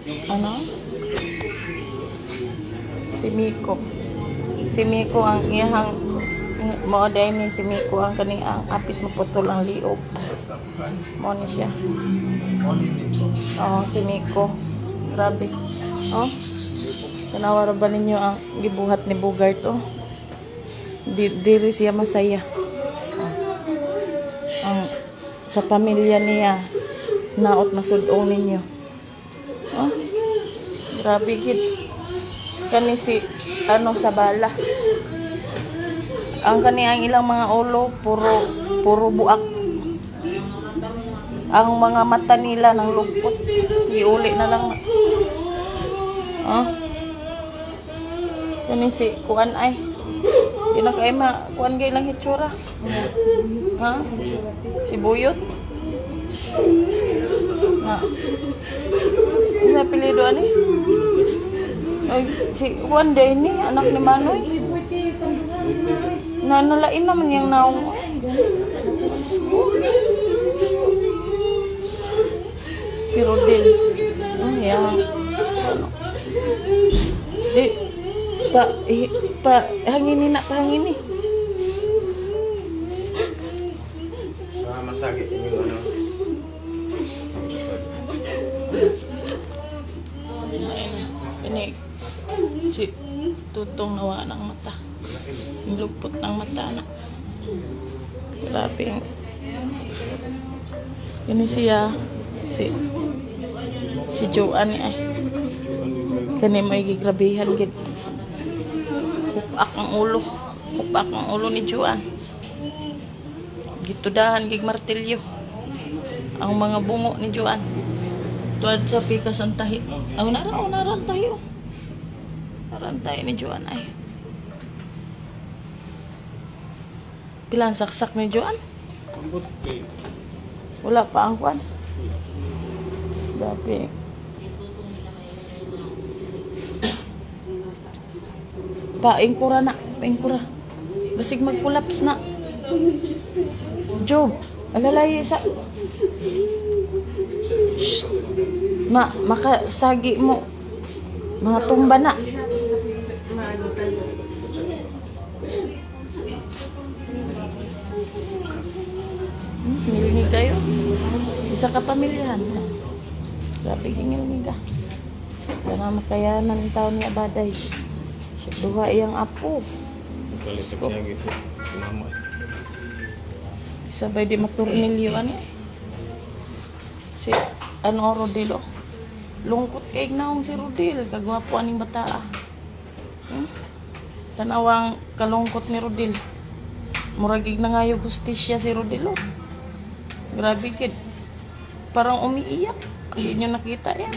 Ano? Si Miko. Si Miko ang iyang mo ni si Miko ang kani ang apit maputol ang liog. Mo ni siya. Oh, si Miko. Grabe. Oh. Tanawara ba ninyo ang gibuhat ni Bogart oh? Diri siya masaya. Oh. Ang sa pamilya niya naot masudong ninyo. Oh. Grabe gid. Kani si ano sa bala. Ang kani ang ilang mga ulo puro buak. Ang mga mata nila nang lupot. Iuli na lang. Oh. Kani si kuan ay. Di na kay kuan gay lang hitsura. Ha? Si Buyot. Na. Ano apelyido ani? Ay, si Juan Day ni anak ni Manoy. Nalain naman yung naong. Si Rodel. Yang ano. Di hangin na hangin ni. Masakit yung ano. Ini si tutong nawa ng mata. Yung lupot ng mata na. Grabe. Ini siya si Joanne ay. Kani may gigrabihan gid. Upak ang ulo ni Joanne. Gitudahan gig martilyo. Ang mga bungo ni Joanne. Tuad sa pikas ang tahi. Naran tayo. Naran tayo ni Joanne ay. Pilang saksak ni Joanne? Wala pa ang kwan. Grabe. Paingkura na. Basig mag-collapse na. Job, alalay sa... Shh. Makasagi mo. Mga tumba na. Ngilingig kayo. Isa ka pamilyahan. Grabe ngilingig ka. Sana makayanan ang taon niya baday. Duha iyang apo. Sabay di maturnilyo ani. Si ano Rodel oh. Lungkot kay naong si Rodel, kagwapo aning bata. Tanawang kalungkot ni Rodel. Muragig na ngayo hustisya si Rodel oh. Grabe kid. Parang umiiyak. Hindi nyo nakita yan.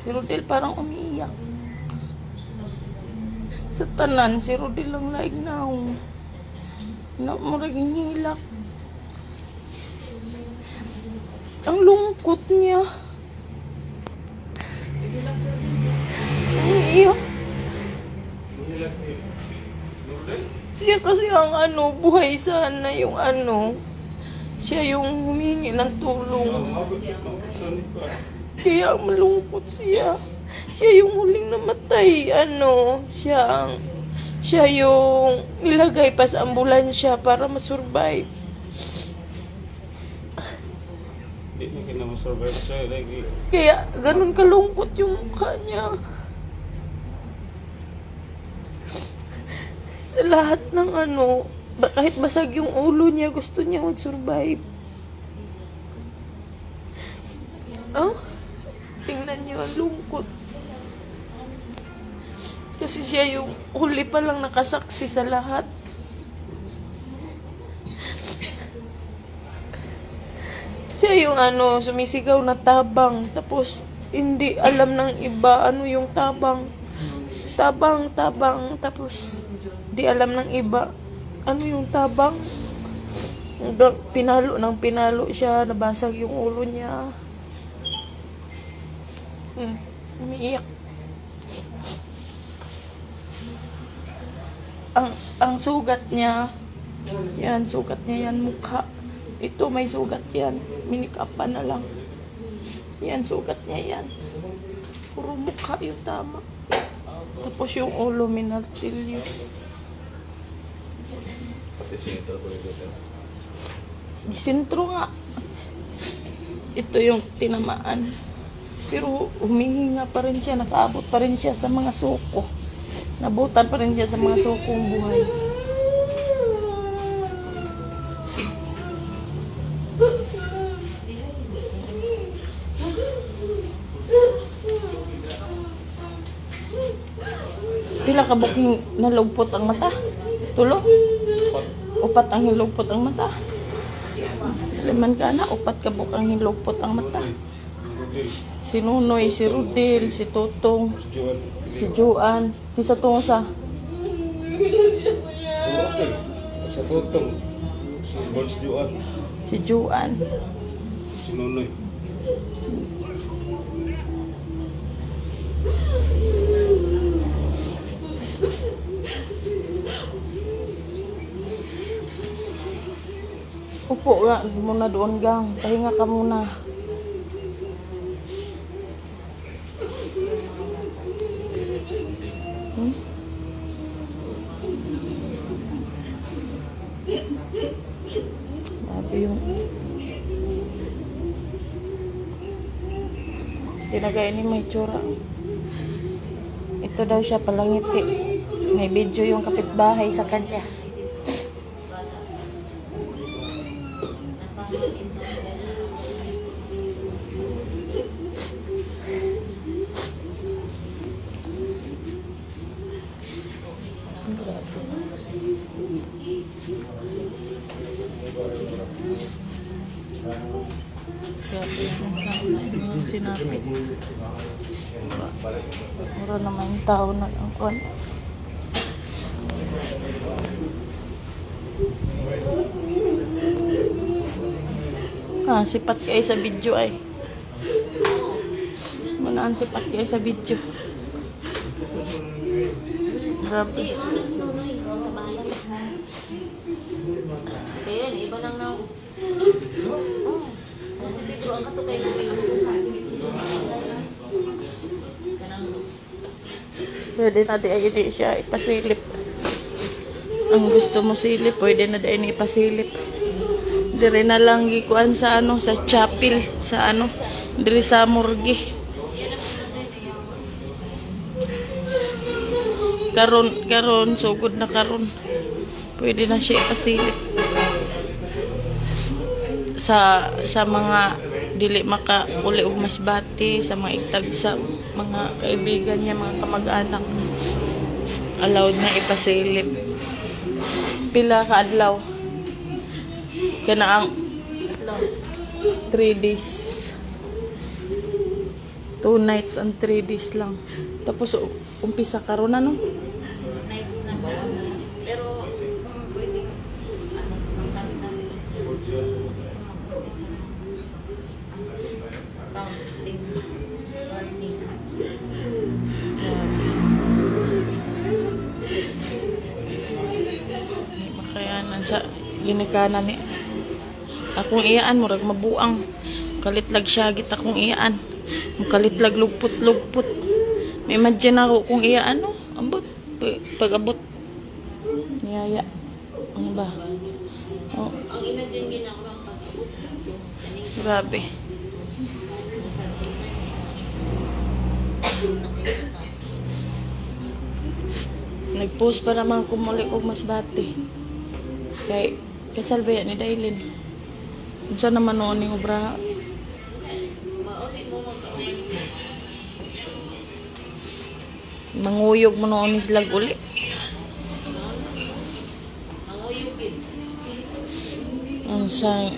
Si Rodel parang umiiyak. Sa tanan, si Rodel lang laig naong. Muraging hilak. Ang lungkot niya. Umiiyak. Siya kasi ang ano, buhay sana yung ano. Siya yung humingi ng tulong. Kaya malungkot siya. Siya yung huling namatay. Ano, siya yung nilagay pa sa ambulansya para masurvive. Hindi na kinamasurvive siya lagi. Kaya ganun kalungkot yung mukha niya. Sa lahat ng ano, kahit basag yung ulo niya, gusto niya mag-survive. Oh, tingnan niyo ang lungkot. Kasi siya yung huli pa lang nakasaksi sa lahat. Siya yung ano, sumisigaw na tabang. Tapos, hindi alam ng iba ano yung tabang. Tabang. Tapos, di alam ng iba ano yung tabang. Pinalo siya. Nabasag yung ulo niya. Umiiyak. Ang sugat niya, sugat niya yan, mukha. Ito may sugat yan, minikapan na lang. Yan, sugat niya yan. Puro mukha yung tama. Tapos yung ulo, minaltilyo. Pati sentro ko ito. Di sentro nga. Ito yung tinamaan. Pero humihinga pa rin siya, nakaabot pa rin siya sa mga suko. Nabutan pa rin siya sa mga sukong buhay. Pila ka buking nalugpot ang mata? Tulo? Upat ang hilugpot ang mata. Liman ka na, upat ka bukang hilugpot ang mata. Si Nunoy, si Rudel, si Totong, si Juan, di sa tungo sa Sa tutong. Si Bols Juan. si Juan. Si Nonoy. Upo nga, muna doon gang. Pahinga ka muna. Hmm? Grabe yung... Tinagay ni may tsura. Ito daw siya palangiti. May video yung kapitbahay sa kanya. Grabe yung sinabi. Mura naman yung tao na ang kwan. Sipat kayo sa video ay. Manaan sipat kayo sa video. Grabe. Kaya iba lang na. Pero ang kato kayo Pwede na di ay siya ipasilip. Ang gusto mo silip, pwede na di ay ipasilip. Dire na lang gikuan sa ano, sa chapel, sa ano, dire sa morgue. Karon sugod na karon. Pwede na siya ipasilip. Sa mga dili maka uli og masbati, sa mga itag sa mga kaibigan niya, mga kamag-anak, allowed na ipasilip. Pila ka adlaw kana ang 3 days, 2 nights and 3 days lang. Tapos umpisa karon ano, nights na bawasan. Pero pwede ano, ang kami namin. Counting warning. makayanan sa ginikanan ni akong iyaan, murag mabuang kalitlag siya git akong iyaan, kalitlag lugpot. May imagine ako kung iyaan no, abot pag abot niyaya ano ba, oh, Ang imagine yun ako lang pag grabe. Nag-post pa naman kumuli og masbati kay kasal ba yan ni Dailin. Unsa naman noon ni obra? Manguyog mo noon ni sila uli. manguyugin. Unsa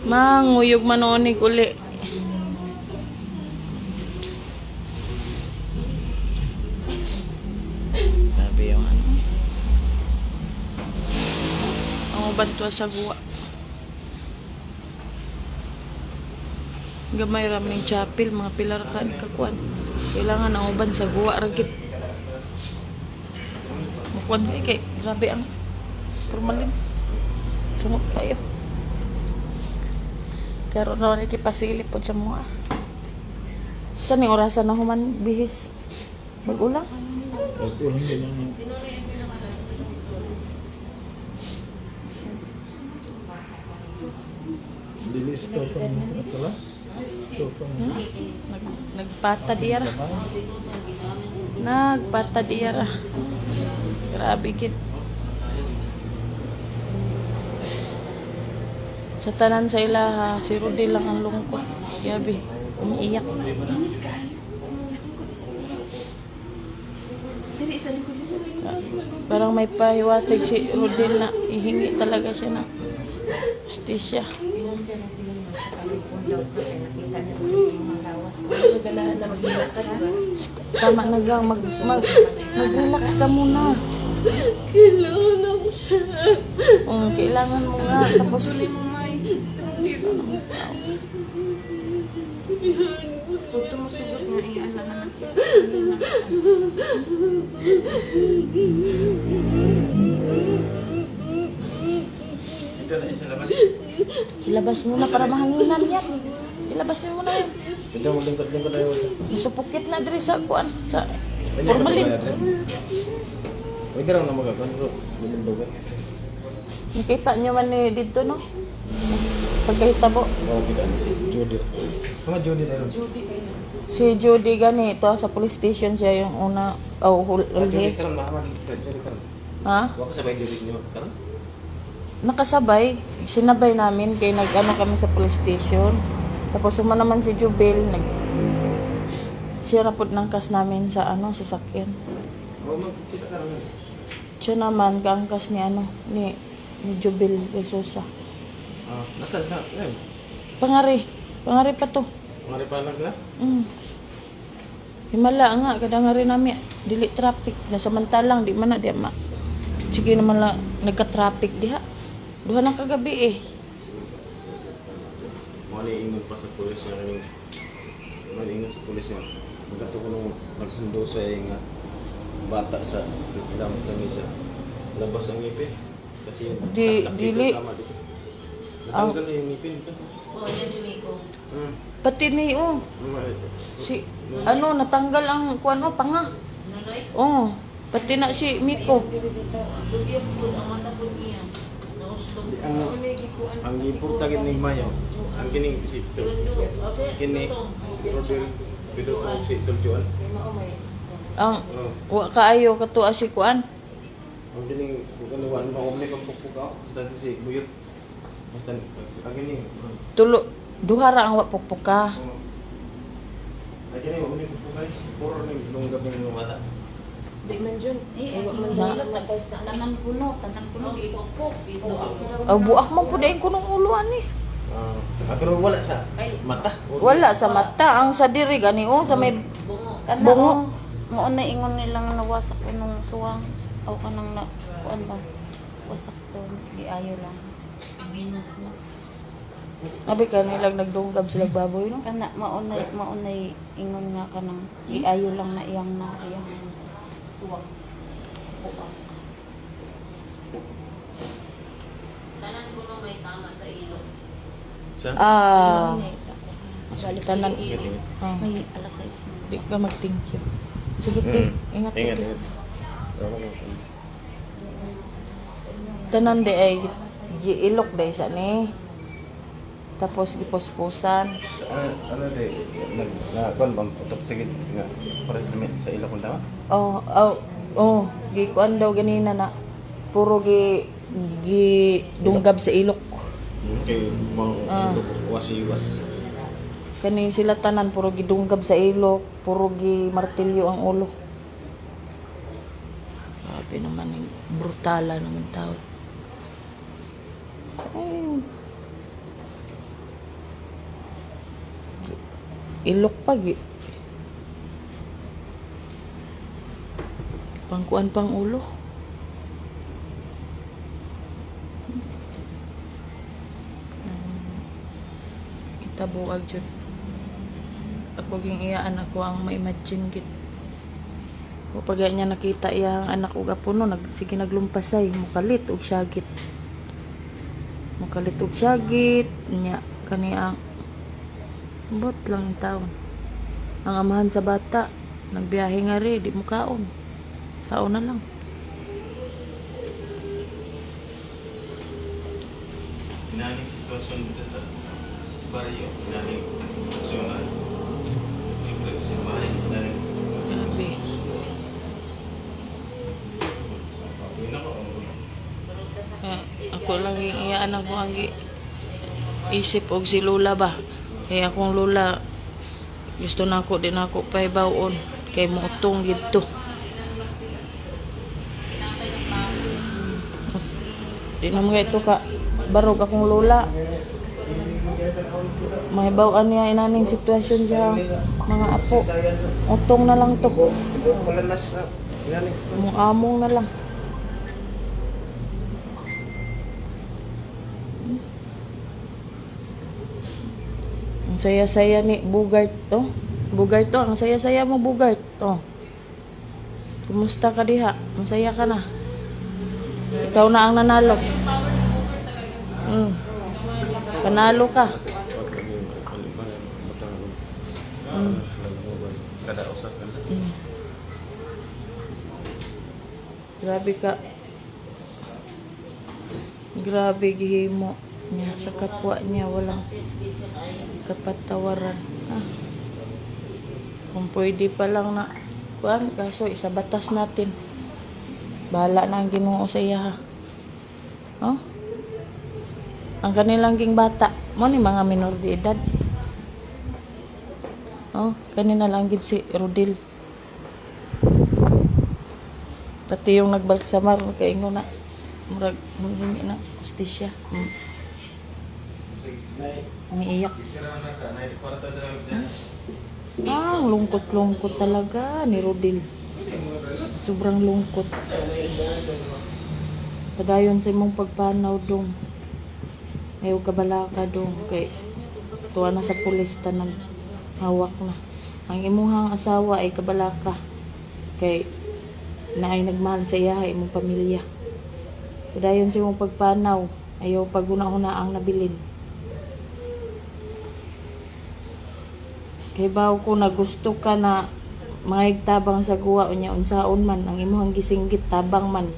manguyog man noon ni uli. Sabi yung ano. Ang uban to sa guwa. Gamay raming chapel, mga pilar ka ni kakuan. Kailangan ang uban sa guwa ragit. Mukuan kay grabe ang formalin. Sumot kayo. Pero naman ikipasilip po sa mga. Sa ning orasan na human bihis. Mag-ulang. Pag-ulang din lang. Dilis to pang kelas. To pang Nagpatad iyara. Nagpatad iyara. Grabe gid. Sa tanan sa ilaha, si Rudy lang ang lungkot. Yabi, umiiyak. Parang may pahiwatig si Rudy na ihingi talaga siya na justisya. Ilang siya nang tinanong sa kalipon daw kasi nakita niya yung mga lawas ko. So, ganahan na maghilakad ba? Tama na gang, mag-relax ka muna. Kailangan ako siya. Kailangan mo nga. Tapos, Kung tumusugot nga, ala na nakita. ito na isa labas. ilabas mo na para mahanginan yan. Ilabas mo na yan. Ito mo lingkod na yun. Masupukit na diri sa kuan sa Pwede formalin. Pwede lang na magkakan bro. Bilindugan. Nakita niyo man ni dito no? Pagkahita po. Oo, kita ni si Judy. Mga Judy na yun. Si Judy gani ito sa police station siya yung una Judy huli. karon mahamad. Judy karon. Ha? Wa ka sabay Judy niyo karon. Nakasabay, sinabay namin kay nag-ano kami sa police station. Tapos suma naman si Jubel siya na po nangkas namin sa ano sasakyan. Oo, magkita ka ron. Siya naman kaangkas ni ano ni Jubel Besosa. Ah, nasaan ka? Ngayon. Pangari pa to. Mga ripalag na? Himala nga kadang rin namin dili traffic na samantalang di man na di ma. Sige naman la nagka-traffic diha. Duha na kagabi eh. Mga ingon pa sa pulis niya kaning mga ingon sa pulis niya. Magkato ko nung naghundo sa nga bata sa ilang kami sa labas ang ngipin. Kasi yung Dili. Natanggal na yung ngipin. Oo, yan si Miko. Pati ni si ano natanggal ang kuan panga. Nanoy? Pati na si Miko. Dugyot po, ang mata po niya. Nauslog. Ang importante ni Mayo, ang kining si kini Rodel Sido o si Tuljuan. Ang wa kaayo kato si kuan. Ang kining kanuan mo umli pang pupukaw basta si Buyot. Basta ang kining Tulo duha ra ang wa pukpuka. ang kining umli pupukaw puro ni lunggab ng mga mata. Di man dyan. Ewa man dyan. Tagay sa tanan puno. Tanan puno. Ipokpok. Buak man pud ay kunong uluan ni. Pero wala sa mata. Wala sa mata ang sa diri gani sa may Kana bungo. mo na ingon nilang nawasak ko nung suwang. O kanang na, kuan ba? Wasak to. Di ayo lang. Abi ka nilang nagdunggab sila baboy no. Kana maunay ingon nga kanang di ayo lang na iyang suwang. Tanan puno may tama sa ilo. Sa Tanan. May alas 6 Di ka mag-thank you. Sige, ingat Ingat. ka. Tanan di ay giilok day sa ni. Tapos gipuspusan. Ano de na kon bang putok tigit nga para sa ilo kun daw. Gikuan daw ganina na puro gi dunggab sa ilok. Okay, mang wasi-was. Kani sila tanan puro gidunggab sa ilok, puro gi martilyo ang ulo. Grabe naman yung brutala naman tao. Ay, ilok pa gi. Pangkuan pang ulo. Itabuag jud. Ako ging iyaan ako ang ma-imagine gid. Kapag niya nakita iyang anak ug apo no, sige naglumpasay, mukalit og syagit. Mukalit og syagit nya kani ang bot lang yung taon. ang amahan sa bata. Nagbiyahe nga rin, di mo kaon. Kaon na lang. Inaning sitwasyon dito sa baryo, inaning sitwasyon. Siyempre, sinamahin, inaning Grabe. Ako lang iyaan ako ang isip og si Lola ba. Kaya akong Lola gusto na ako din ako paibawon kay muutong gito. Di na mga ito ka barog akong Lola. Mahibaw niya inaning sitwasyon sa mga apo. Utong na lang to. Malanas na. Inaning. Mong among na lang. Ang saya-saya ni Bugart to. Bugart to, ang saya-saya mo Bugart to. Kumusta ka diha? Masaya ka na? Ikaw na ang nanalo. Panalo ka. Kada usap ka na. Grabe ka. Grabe gihimo niya sa kapwa niya, walang kapatawaran. Kung pwede pa lang na kuan, kaso isa batas natin. Bahala na ang Ginoo sa iya. Oh? Ang kanilang ging bata, mo ni mga minor de edad. Oh, kanina lang gid si Rodil. Pati yung nagbalsamar kaingon na murag hindi na justisya. Umiiyak. Ang lungkot-lungkot talaga ni Rodil. Sobrang lungkot. Padayon sa imong pagpanaw dong. Ayaw kabalaka dong. Kay tuwa na sa pulis tanang hawak na. Ang imuhang asawa ay kabalaka. Kay na ay nagmahal sa iya imong pamilya. Padayon sa imong pagpanaw. Ayaw paguna-una ang nabilin. Kay baw ko na gusto ka na mga tabang sa guwa unya unsaon man ang imong gisinggit tabang man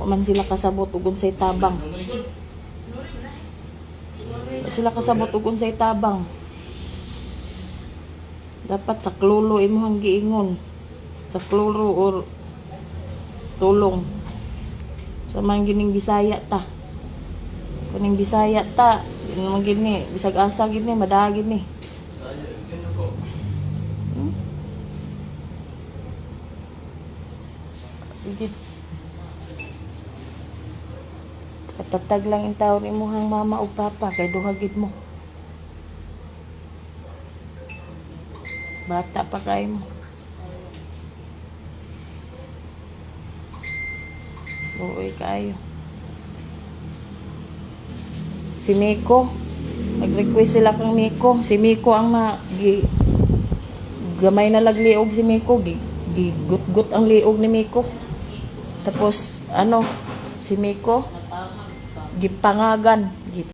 wa man sila kasabot ug unsay tabang sila kasabot ug unsay tabang dapat sa klulo imong giingon sa klulo or tulong sa man gining Bisaya ta kuning Bisaya ta mo gini bisag asa gini madagi ni patatag lang yung taon imuhang mama o papa kay duhagid mo bata pa kayo mo buoy kayo si Miko nag-request sila kang Miko si Miko ang gamay na lagliog si Miko gigut-gut ang liog ni Miko tapos ano si Miko gipangagan